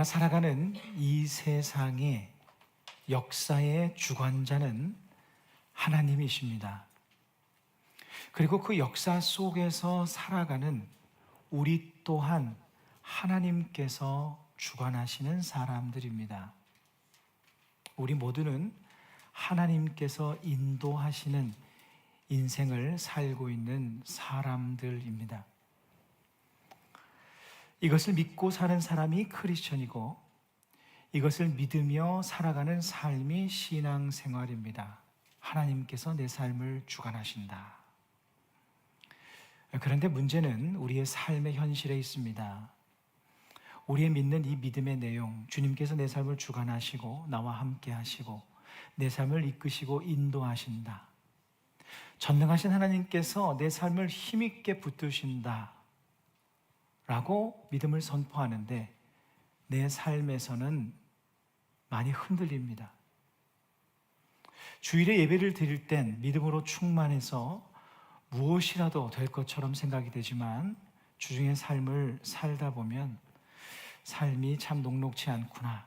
우리가 살아가는 이 세상의 역사의 주관자는 하나님이십니다. 그리고 그 역사 속에서 살아가는 우리 또한 하나님께서 주관하시는 사람들입니다. 우리 모두는 하나님께서 인도하시는 인생을 살고 있는 사람들입니다. 이것을 믿고 사는 사람이 크리스천이고 이것을 믿으며 살아가는 삶이 신앙생활입니다. 하나님께서 내 삶을 주관하신다. 그런데 문제는 우리의 삶의 현실에 있습니다. 우리의 믿는 이 믿음의 내용, 주님께서 내 삶을 주관하시고 나와 함께 하시고 내 삶을 이끄시고 인도하신다. 전능하신 하나님께서 내 삶을 힘있게 붙드신다 라고 믿음을 선포하는데 내 삶에서는 많이 흔들립니다. 주일에 예배를 드릴 땐 믿음으로 충만해서 무엇이라도 될 것처럼 생각이 되지만 주중의 삶을 살다 보면 삶이 참 녹록지 않구나.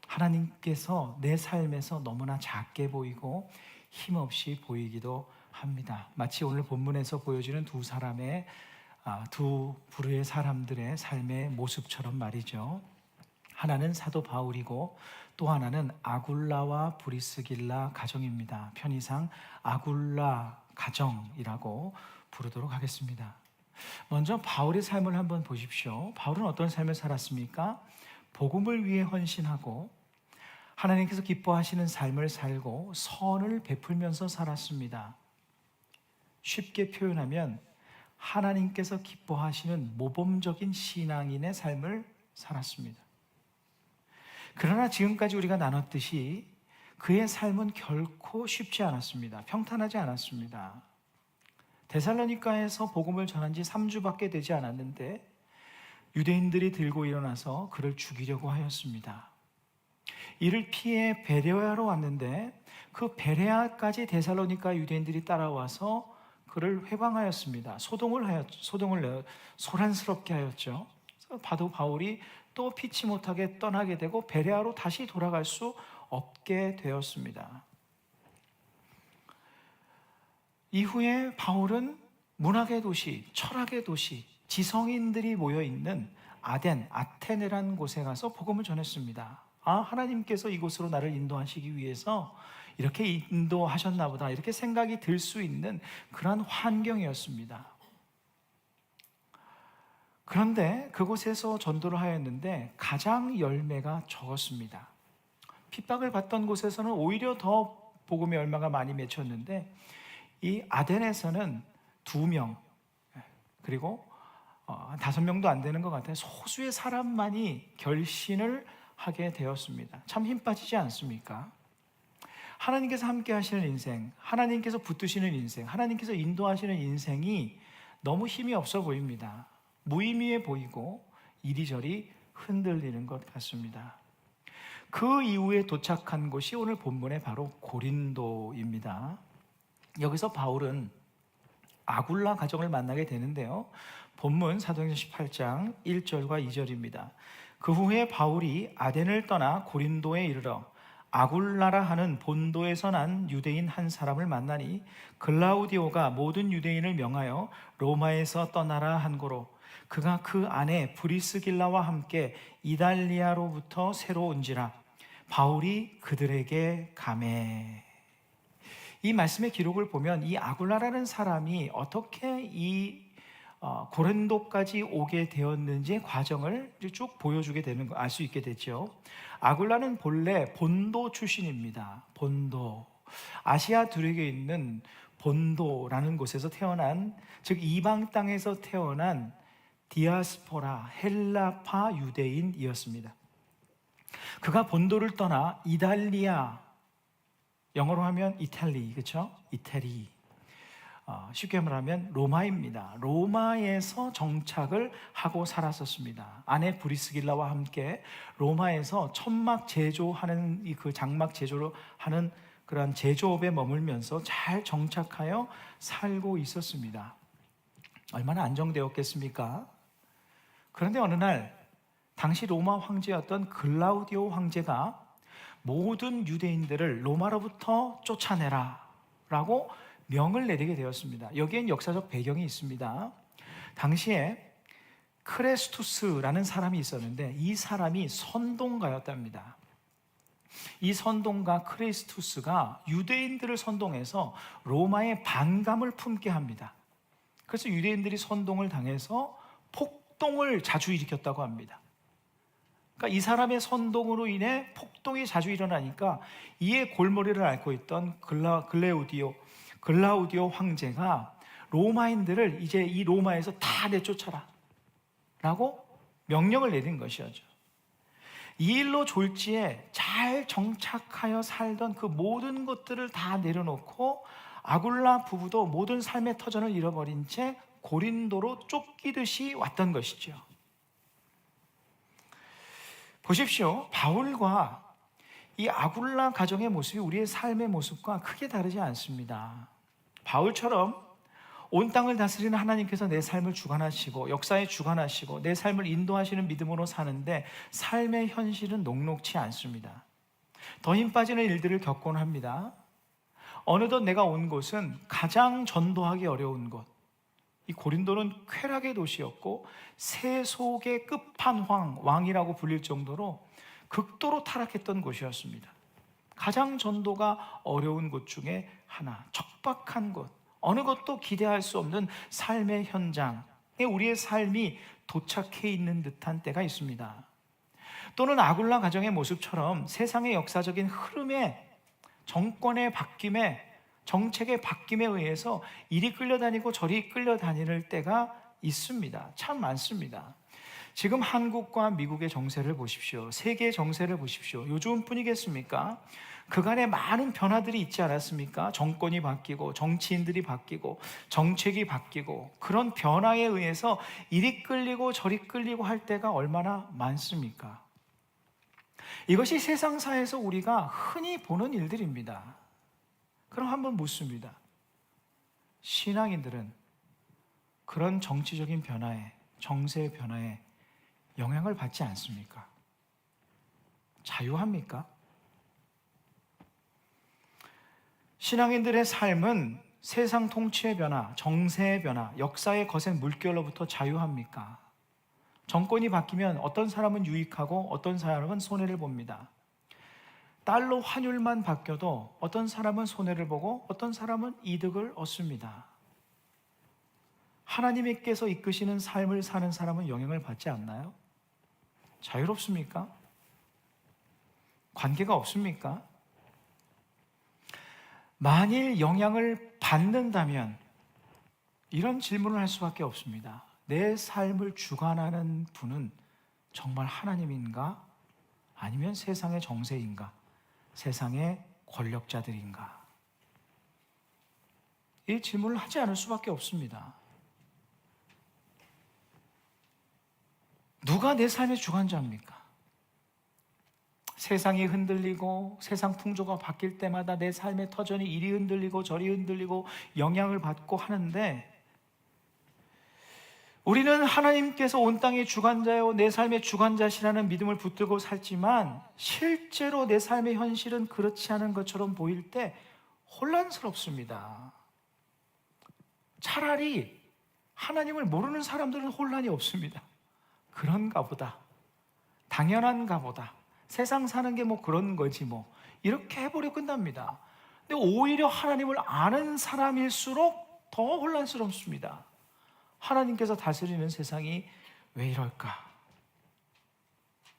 하나님께서 내 삶에서 너무나 작게 보이고 힘없이 보이기도 합니다. 마치 오늘 본문에서 보여지는 두 부류의 사람들의 삶의 모습처럼 말이죠. 하나는 사도 바울이고 또 하나는 아굴라와 브리스길라 가정입니다. 편의상 아굴라 가정이라고 부르도록 하겠습니다. 먼저 바울의 삶을 한번 보십시오. 바울은 어떤 삶을 살았습니까? 복음을 위해 헌신하고 하나님께서 기뻐하시는 삶을 살고 선을 베풀면서 살았습니다. 쉽게 표현하면 하나님께서 기뻐하시는 모범적인 신앙인의 삶을 살았습니다. 그러나 지금까지 우리가 나눴듯이 그의 삶은 결코 쉽지 않았습니다. 평탄하지 않았습니다. 데살로니가에서 복음을 전한 지 3주밖에 되지 않았는데 유대인들이 들고 일어나서 그를 죽이려고 하였습니다. 이를 피해 베레아로 왔는데 그 베레아까지 데살로니가 유대인들이 따라와서 그를 회방하였습니다. 소동을 소란스럽게 하였죠. 바울이 또 피치 못하게 떠나게 되고 베레아로 다시 돌아갈 수 없게 되었습니다. 이후에 바울은 문학의 도시, 철학의 도시, 지성인들이 모여있는 아테네라는 곳에 가서 복음을 전했습니다. 하나님께서 이곳으로 나를 인도하시기 위해서 이렇게 인도하셨나 보다 이렇게 생각이 들 수 있는 그런 환경이었습니다. 그런데 그곳에서 전도를 하였는데 가장 열매가 적었습니다. 핍박을 받던 곳에서는 오히려 더 복음의 열매가 많이 맺혔는데 이 아덴에서는 2명 그리고 5명도 안 되는 것 같아요. 소수의 사람만이 결신을 하게 되었습니다. 참 힘 빠지지 않습니까? 하나님께서 함께 하시는 인생, 하나님께서 붙드시는 인생, 하나님께서 인도하시는 인생이 너무 힘이 없어 보입니다. 무의미해 보이고 이리저리 흔들리는 것 같습니다. 그 이후에 도착한 곳이 오늘 본문의 바로 고린도입니다. 여기서 바울은 아굴라 가정을 만나게 되는데요. 본문 사도행전 18장 1절과 2절입니다. 그 후에 바울이 아덴을 떠나 고린도에 이르러 아굴라라 하는 본도에서 난 유대인 한 사람을 만나니 글라우디오가 모든 유대인을 명하여 로마에서 떠나라 한 고로 그가 그 아내 브리스길라와 함께 이달리아로부터 새로 온지라 바울이 그들에게 가매. 이 말씀의 기록을 보면 이 아굴라라는 사람이 어떻게 이 고린도까지 오게 되었는지의 과정을 쭉 보여주게 되는 거 알 수 있게 됐죠. 아굴라는 본래 본도 출신입니다. 본도, 아시아 두르게 있는 본도라는 곳에서 태어난, 즉 이방 땅에서 태어난 디아스포라 헬라파 유대인이었습니다. 그가 본도를 떠나 이달리아, 영어로 하면 이탈리, 그렇죠? 이태리, 쉽게 말하면 로마입니다. 로마에서 정착을 하고 살았었습니다. 아내 브리스길라와 함께 로마에서 천막 제조하는 그 장막 제조를 하는 그러한 제조업에 머물면서 잘 정착하여 살고 있었습니다. 얼마나 안정되었겠습니까? 그런데 어느 날 당시 로마 황제였던 글라우디오 황제가 모든 유대인들을 로마로부터 쫓아내라 라고 명을 내리게 되었습니다. 여기엔 역사적 배경이 있습니다. 당시에 크레스투스라는 사람이 있었는데 이 사람이 선동가였답니다. 이 선동가 크레스투스가 유대인들을 선동해서 로마의 반감을 품게 합니다. 그래서 유대인들이 선동을 당해서 폭동을 자주 일으켰다고 합니다. 그러니까 이 사람의 선동으로 인해 폭동이 자주 일어나니까 이에 골머리를 앓고 있던 글라우디오 황제가 로마인들을 이제 이 로마에서 다 내쫓아라 라고 명령을 내린 것이었죠. 이 일로 졸지에 잘 정착하여 살던 그 모든 것들을 다 내려놓고 아굴라 부부도 모든 삶의 터전을 잃어버린 채 고린도로 쫓기듯이 왔던 것이죠. 보십시오. 바울과 이 아굴라 가정의 모습이 우리의 삶의 모습과 크게 다르지 않습니다. 바울처럼 온 땅을 다스리는 하나님께서 내 삶을 주관하시고 역사에 주관하시고 내 삶을 인도하시는 믿음으로 사는데 삶의 현실은 녹록치 않습니다. 더 힘 빠지는 일들을 겪곤 합니다. 어느덧 내가 온 곳은 가장 전도하기 어려운 곳, 이 고린도는 쾌락의 도시였고 세속의 끝판왕, 왕이라고 불릴 정도로 극도로 타락했던 곳이었습니다. 가장 전도가 어려운 곳 중에 하나, 척박한 곳, 어느 것도 기대할 수 없는 삶의 현장에 우리의 삶이 도착해 있는 듯한 때가 있습니다. 또는 아굴라 가정의 모습처럼 세상의 역사적인 흐름에, 정권의 바뀜에, 정책의 바뀜에 의해서 이리 끌려다니고 저리 끌려다닐 때가 있습니다. 참 많습니다. 지금 한국과 미국의 정세를 보십시오. 세계의 정세를 보십시오. 요즘뿐이겠습니까? 그간에 많은 변화들이 있지 않았습니까? 정권이 바뀌고 정치인들이 바뀌고 정책이 바뀌고 그런 변화에 의해서 이리 끌리고 저리 끌리고 할 때가 얼마나 많습니까? 이것이 세상사에서 우리가 흔히 보는 일들입니다. 그럼 한번 묻습니다. 신앙인들은 그런 정치적인 변화에, 정세의 변화에 영향을 받지 않습니까? 자유합니까? 신앙인들의 삶은 세상 통치의 변화, 정세의 변화, 역사의 거센 물결로부터 자유합니까? 정권이 바뀌면 어떤 사람은 유익하고 어떤 사람은 손해를 봅니다. 달러 환율만 바뀌어도 어떤 사람은 손해를 보고 어떤 사람은 이득을 얻습니다. 하나님께서 이끄시는 삶을 사는 사람은 영향을 받지 않나요? 자유롭습니까? 관계가 없습니까? 만일 영향을 받는다면 이런 질문을 할 수밖에 없습니다. 내 삶을 주관하는 분은 정말 하나님인가? 아니면 세상의 정세인가? 세상의 권력자들인가? 이 질문을 하지 않을 수밖에 없습니다. 누가 내 삶의 주관자입니까? 세상이 흔들리고 세상 풍조가 바뀔 때마다 내 삶의 터전이 이리 흔들리고 저리 흔들리고 영향을 받고 하는데 우리는 하나님께서 온 땅의 주관자요 내 삶의 주관자시라는 믿음을 붙들고 살지만 실제로 내 삶의 현실은 그렇지 않은 것처럼 보일 때 혼란스럽습니다. 차라리 하나님을 모르는 사람들은 혼란이 없습니다. 그런가 보다, 당연한가 보다, 세상 사는 게 뭐 그런 거지 뭐 이렇게 해버려 끝납니다. 근데 오히려 하나님을 아는 사람일수록 더 혼란스럽습니다. 하나님께서 다스리는 세상이 왜 이럴까?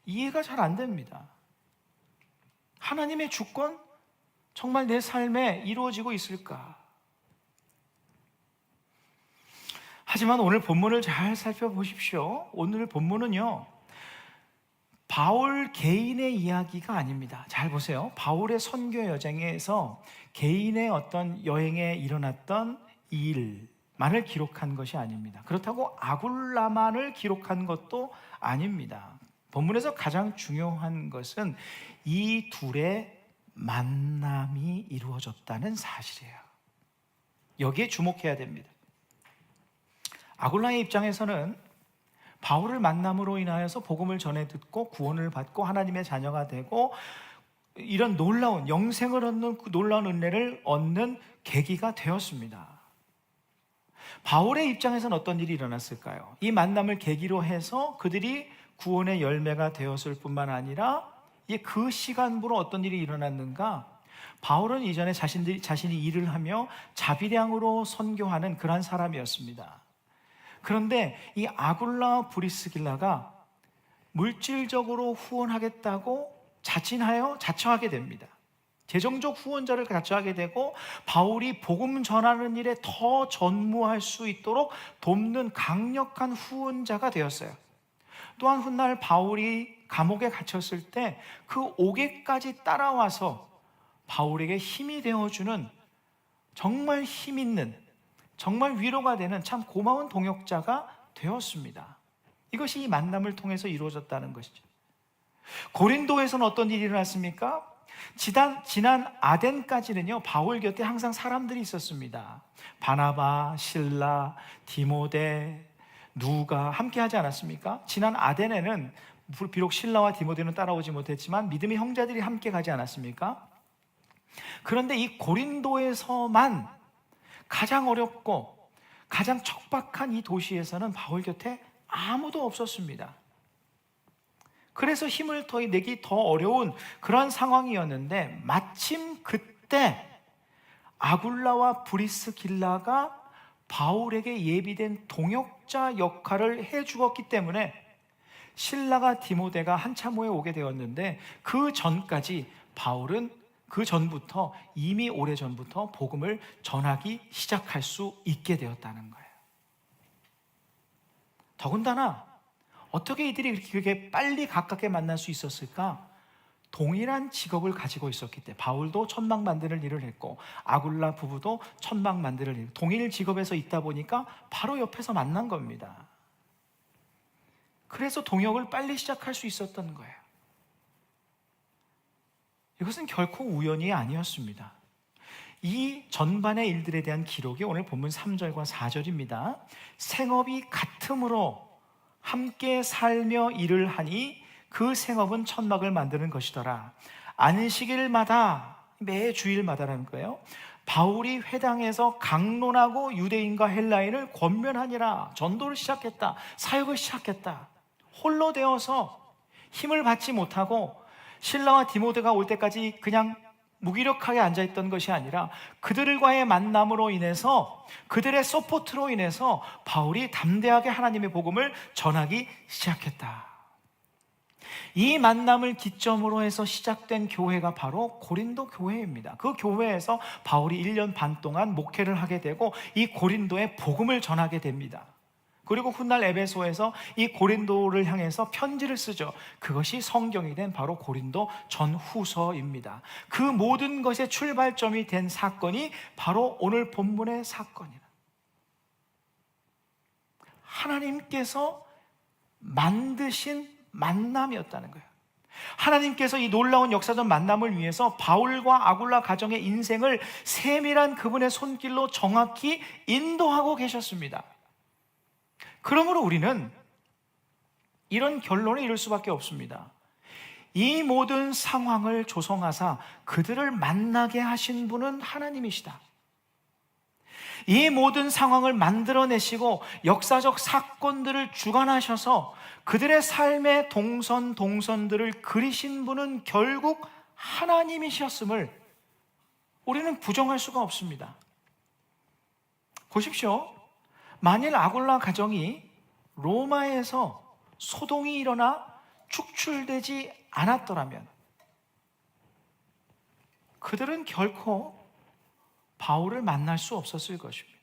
이해가 잘 안 됩니다. 하나님의 주권 정말 내 삶에 이루어지고 있을까? 하지만 오늘 본문을 잘 살펴보십시오. 오늘 본문은요, 바울 개인의 이야기가 아닙니다. 잘 보세요. 바울의 선교 여정에서 개인의 어떤 여행에 일어났던 일만을 기록한 것이 아닙니다. 그렇다고 아굴라만을 기록한 것도 아닙니다. 본문에서 가장 중요한 것은 이 둘의 만남이 이루어졌다는 사실이에요. 여기에 주목해야 됩니다. 아굴라의 입장에서는 바울을 만남으로 인하여서 복음을 전해 듣고 구원을 받고 하나님의 자녀가 되고 이런 놀라운 영생을 얻는 그 놀라운 은혜를 얻는 계기가 되었습니다. 바울의 입장에서는 어떤 일이 일어났을까요? 이 만남을 계기로 해서 그들이 구원의 열매가 되었을 뿐만 아니라 그 시간부로 어떤 일이 일어났는가? 바울은 이전에 자신이 일을 하며 자비량으로 선교하는 그러한 사람이었습니다. 그런데 이 아굴라 브리스길라가 물질적으로 후원하겠다고 자처하게 됩니다. 재정적 후원자를 자처하게 되고 바울이 복음 전하는 일에 더 전무할 수 있도록 돕는 강력한 후원자가 되었어요. 또한 훗날 바울이 감옥에 갇혔을 때 그 옥에까지 따라와서 바울에게 힘이 되어주는 정말 힘 있는, 정말 위로가 되는 참 고마운 동역자가 되었습니다. 이것이 이 만남을 통해서 이루어졌다는 것이죠. 고린도에서는 어떤 일이 일어났습니까? 지난 아덴까지는요, 바울 곁에 항상 사람들이 있었습니다. 바나바, 실라, 디모데, 누가 함께 하지 않았습니까? 지난 아덴에는 비록 실라와 디모데는 따라오지 못했지만 믿음의 형제들이 함께 가지 않았습니까? 그런데 이 고린도에서만 가장 어렵고 가장 척박한 이 도시에서는 바울 곁에 아무도 없었습니다. 그래서 힘을 내기 더 어려운 그런 상황이었는데 마침 그때 아굴라와 브리스길라가 바울에게 예비된 동역자 역할을 해 주었기 때문에 실라가 디모데가 한참 후에 오게 되었는데 그 전까지 바울은 그 전부터 이미 오래전부터 복음을 전하기 시작할 수 있게 되었다는 거예요. 더군다나 어떻게 이들이 그렇게 빨리 가깝게 만날 수 있었을까? 동일한 직업을 가지고 있었기 때문에 바울도 천막 만드는 일을 했고 아굴라 부부도 천막 만드는 일, 동일 직업에서 있다 보니까 바로 옆에서 만난 겁니다. 그래서 동역을 빨리 시작할 수 있었던 거예요. 이것은 결코 우연이 아니었습니다. 이 전반의 일들에 대한 기록이 오늘 본문 3절과 4절입니다. 생업이 같음으로 함께 살며 일을 하니 그 생업은 천막을 만드는 것이더라. 안식일마다, 매 주일마다라는 거예요. 바울이 회당에서 강론하고 유대인과 헬라인을 권면하니라. 전도를 시작했다. 사역을 시작했다. 홀로 되어서 힘을 받지 못하고 실라와 디모데가 올 때까지 그냥 무기력하게 앉아있던 것이 아니라 그들과의 만남으로 인해서, 그들의 서포트로 인해서 바울이 담대하게 하나님의 복음을 전하기 시작했다. 이 만남을 기점으로 해서 시작된 교회가 바로 고린도 교회입니다. 그 교회에서 바울이 1년 반 동안 목회를 하게 되고 이 고린도에 복음을 전하게 됩니다. 그리고 훗날 에베소에서 이 고린도를 향해서 편지를 쓰죠. 그것이 성경이 된 바로 고린도 전후서입니다. 그 모든 것의 출발점이 된 사건이 바로 오늘 본문의 사건이다. 하나님께서 만드신 만남이었다는 거예요. 하나님께서 이 놀라운 역사적 만남을 위해서 바울과 아굴라 가정의 인생을 세밀한 그분의 손길로 정확히 인도하고 계셨습니다. 그러므로 우리는 이런 결론에 이를 수밖에 없습니다. 이 모든 상황을 조성하사 그들을 만나게 하신 분은 하나님이시다. 이 모든 상황을 만들어내시고 역사적 사건들을 주관하셔서 그들의 삶의 동선들을 그리신 분은 결국 하나님이셨음을 우리는 부정할 수가 없습니다. 보십시오. 만일 아굴라 가정이 로마에서 소동이 일어나 축출되지 않았더라면 그들은 결코 바울을 만날 수 없었을 것입니다.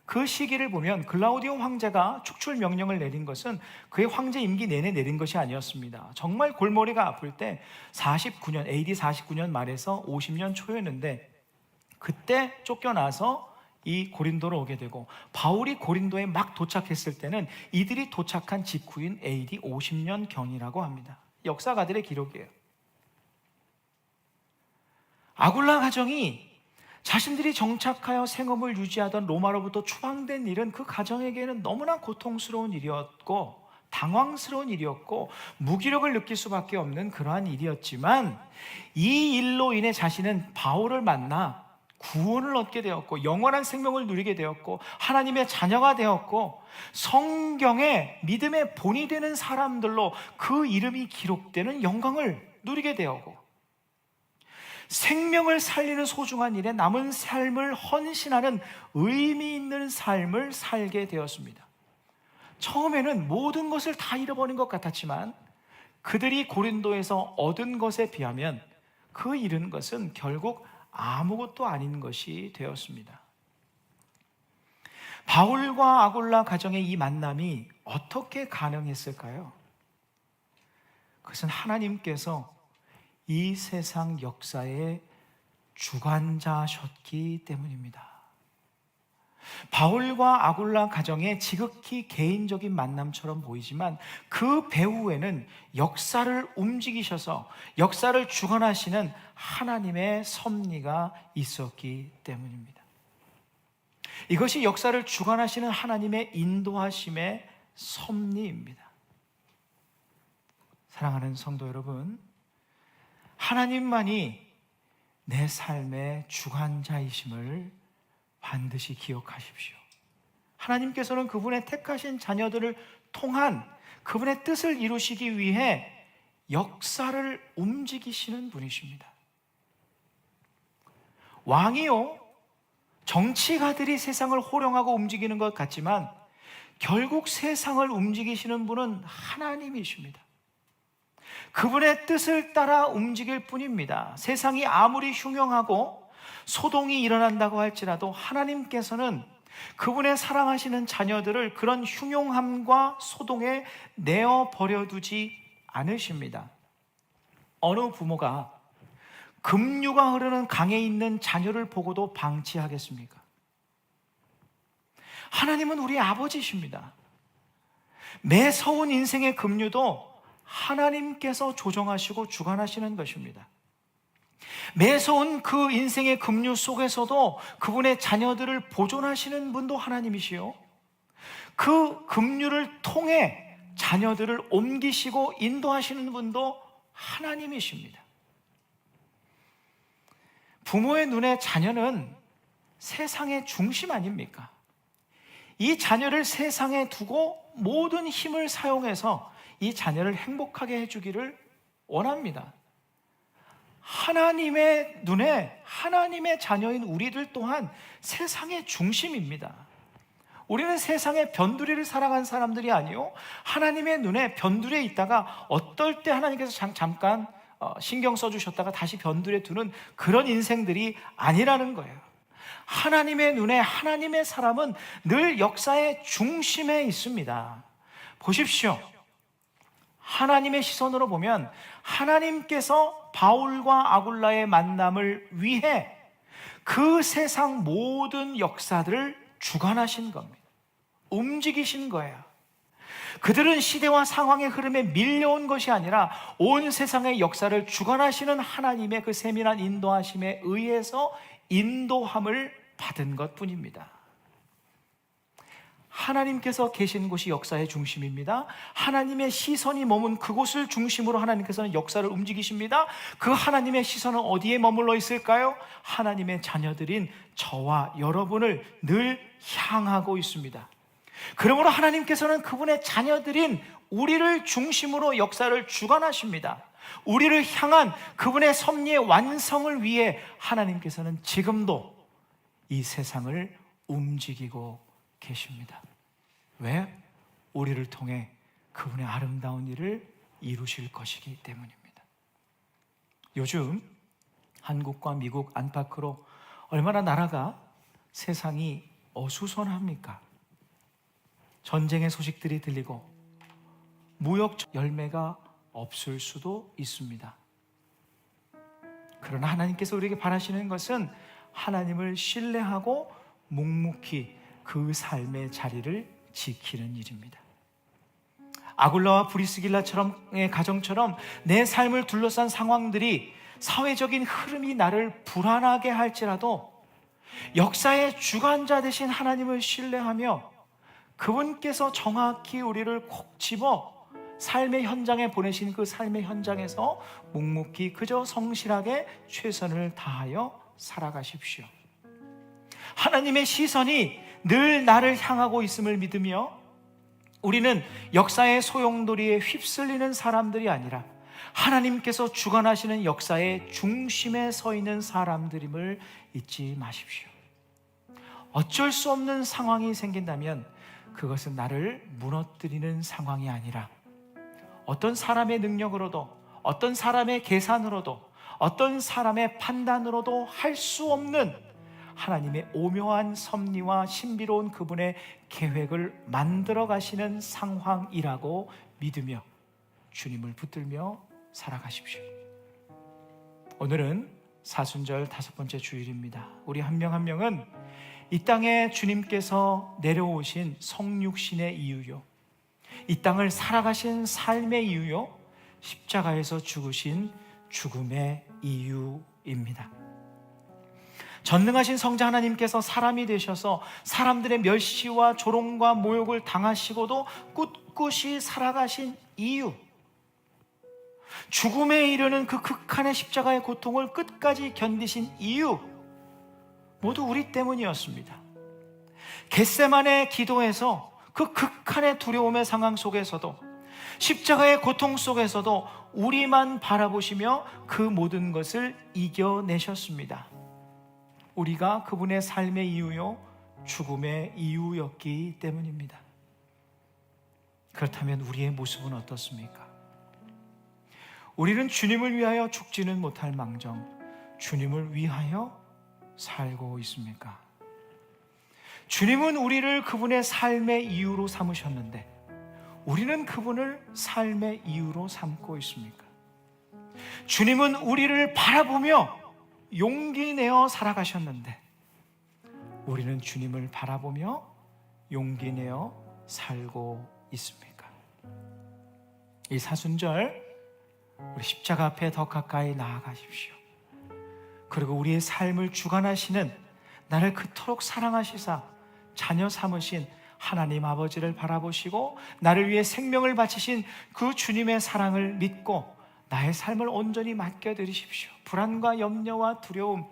그 시기를 보면 글라우디오 황제가 축출 명령을 내린 것은 그의 황제 임기 내내 내린 것이 아니었습니다. 정말 골머리가 아플 때 AD 49년 말에서 50년 초였는데 그때 쫓겨나서 이 고린도로 오게 되고 바울이 고린도에 막 도착했을 때는 이들이 도착한 직후인 AD 50년 경이라고 합니다. 역사가들의 기록이에요. 아굴라 가정이 자신들이 정착하여 생업을 유지하던 로마로부터 추방된 일은 그 가정에게는 너무나 고통스러운 일이었고 당황스러운 일이었고 무기력을 느낄 수밖에 없는 그러한 일이었지만, 이 일로 인해 자신은 바울을 만나 구원을 얻게 되었고 영원한 생명을 누리게 되었고 하나님의 자녀가 되었고 성경의 믿음의 본이 되는 사람들로 그 이름이 기록되는 영광을 누리게 되었고, 생명을 살리는 소중한 일에 남은 삶을 헌신하는 의미 있는 삶을 살게 되었습니다. 처음에는 모든 것을 다 잃어버린 것 같았지만 그들이 고린도에서 얻은 것에 비하면 그 잃은 것은 결국 아무것도 아닌 것이 되었습니다. 바울과 아굴라 가정의 이 만남이 어떻게 가능했을까요? 그것은 하나님께서 이 세상 역사의 주관자셨기 때문입니다. 바울과 아굴라 가정의 지극히 개인적인 만남처럼 보이지만 그 배후에는 역사를 움직이셔서 역사를 주관하시는 하나님의 섭리가 있었기 때문입니다. 이것이 역사를 주관하시는 하나님의 인도하심의 섭리입니다. 사랑하는 성도 여러분, 하나님만이 내 삶의 주관자이심을 반드시 기억하십시오. 하나님께서는 그분의 택하신 자녀들을 통한 그분의 뜻을 이루시기 위해 역사를 움직이시는 분이십니다. 왕이요, 정치가들이 세상을 호령하고 움직이는 것 같지만 결국 세상을 움직이시는 분은 하나님이십니다. 그분의 뜻을 따라 움직일 뿐입니다. 세상이 아무리 흉흉하고 소동이 일어난다고 할지라도 하나님께서는 그분의 사랑하시는 자녀들을 그런 흉흉함과 소동에 내어 버려두지 않으십니다. 어느 부모가 급류가 흐르는 강에 있는 자녀를 보고도 방치하겠습니까? 하나님은 우리 아버지십니다. 매서운 인생의 급류도 하나님께서 조정하시고 주관하시는 것입니다. 매서운 그 인생의 급류 속에서도 그분의 자녀들을 보존하시는 분도 하나님이시요, 그 급류를 통해 자녀들을 옮기시고 인도하시는 분도 하나님이십니다. 부모의 눈에 자녀는 세상의 중심 아닙니까? 이 자녀를 세상에 두고 모든 힘을 사용해서 이 자녀를 행복하게 해주기를 원합니다. 하나님의 눈에 하나님의 자녀인 우리들 또한 세상의 중심입니다. 우리는 세상의 변두리를 살아간 사람들이 아니요, 하나님의 눈에 변두리에 있다가 어떨 때 하나님께서 잠깐 신경 써주셨다가 다시 변두리에 두는 그런 인생들이 아니라는 거예요. 하나님의 눈에 하나님의 사람은 늘 역사의 중심에 있습니다. 보십시오. 하나님의 시선으로 보면 하나님께서 바울과 아굴라의 만남을 위해 그 세상 모든 역사들을 주관하신 겁니다. 움직이신 거예요. 그들은 시대와 상황의 흐름에 밀려온 것이 아니라 온 세상의 역사를 주관하시는 하나님의 그 세밀한 인도하심에 의해서 인도함을 받은 것뿐입니다. 하나님께서 계신 곳이 역사의 중심입니다. 하나님의 시선이 머문 그곳을 중심으로 하나님께서는 역사를 움직이십니다. 그 하나님의 시선은 어디에 머물러 있을까요? 하나님의 자녀들인 저와 여러분을 늘 향하고 있습니다. 그러므로 하나님께서는 그분의 자녀들인 우리를 중심으로 역사를 주관하십니다. 우리를 향한 그분의 섭리의 완성을 위해 하나님께서는 지금도 이 세상을 움직이고 계십니다. 왜? 우리를 통해 그분의 아름다운 일을 이루실 것이기 때문입니다. 요즘 한국과 미국 안팎으로 얼마나 나라가 세상이 어수선합니까? 전쟁의 소식들이 들리고 무역 열매가 없을 수도 있습니다. 그러나 하나님께서 우리에게 바라시는 것은 하나님을 신뢰하고 묵묵히 그 삶의 자리를 지키는 일입니다. 아굴라와 브리스길라의 가정처럼 내 삶을 둘러싼 상황들이 사회적인 흐름이 나를 불안하게 할지라도 역사의 주관자 되신 하나님을 신뢰하며 그분께서 정확히 우리를 콕 집어 삶의 현장에 보내신 그 삶의 현장에서 묵묵히 그저 성실하게 최선을 다하여 살아가십시오. 하나님의 시선이 늘 나를 향하고 있음을 믿으며 우리는 역사의 소용돌이에 휩쓸리는 사람들이 아니라 하나님께서 주관하시는 역사의 중심에 서 있는 사람들임을 잊지 마십시오. 어쩔 수 없는 상황이 생긴다면 그것은 나를 무너뜨리는 상황이 아니라 어떤 사람의 능력으로도, 어떤 사람의 계산으로도, 어떤 사람의 판단으로도 할 수 없는 하나님의 오묘한 섭리와 신비로운 그분의 계획을 만들어 가시는 상황이라고 믿으며 주님을 붙들며 살아가십시오. 오늘은 사순절 5번째 주일입니다. 우리 한 명 한 명은 이 땅에 주님께서 내려오신 성육신의 이유요, 이 땅을 살아가신 삶의 이유요, 십자가에서 죽으신 죽음의 이유입니다. 전능하신 성자 하나님께서 사람이 되셔서 사람들의 멸시와 조롱과 모욕을 당하시고도 꿋꿋이 살아가신 이유, 죽음에 이르는 그 극한의 십자가의 고통을 끝까지 견디신 이유, 모두 우리 때문이었습니다. 겟세마네 기도에서 그 극한의 두려움의 상황 속에서도, 십자가의 고통 속에서도 우리만 바라보시며 그 모든 것을 이겨내셨습니다. 우리가 그분의 삶의 이유요, 죽음의 이유였기 때문입니다. 그렇다면 우리의 모습은 어떻습니까? 우리는 주님을 위하여 죽지는 못할 망정 주님을 위하여 살고 있습니까? 주님은 우리를 그분의 삶의 이유로 삼으셨는데 우리는 그분을 삶의 이유로 삼고 있습니까? 주님은 우리를 바라보며 용기 내어 살아가셨는데 우리는 주님을 바라보며 용기 내어 살고 있습니까? 이 사순절 우리 십자가 앞에 더 가까이 나아가십시오. 그리고 우리의 삶을 주관하시는, 나를 그토록 사랑하시사 자녀 삼으신 하나님 아버지를 바라보시고 나를 위해 생명을 바치신 그 주님의 사랑을 믿고 나의 삶을 온전히 맡겨드리십시오. 불안과 염려와 두려움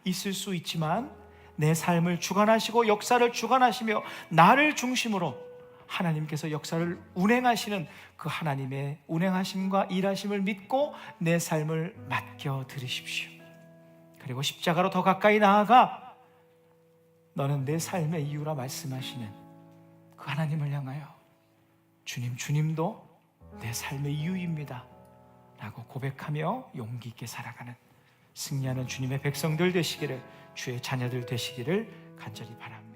있을 수 있지만 내 삶을 주관하시고 역사를 주관하시며 나를 중심으로 하나님께서 역사를 운행하시는 그 하나님의 운행하심과 일하심을 믿고 내 삶을 맡겨드리십시오. 그리고 십자가로 더 가까이 나아가 너는 내 삶의 이유라 말씀하시는 그 하나님을 향하여 주님도 내 삶의 이유입니다 라고 고백하며 용기 있게 살아가는 승리하는 주님의 백성들 되시기를, 주의 자녀들 되시기를 간절히 바랍니다.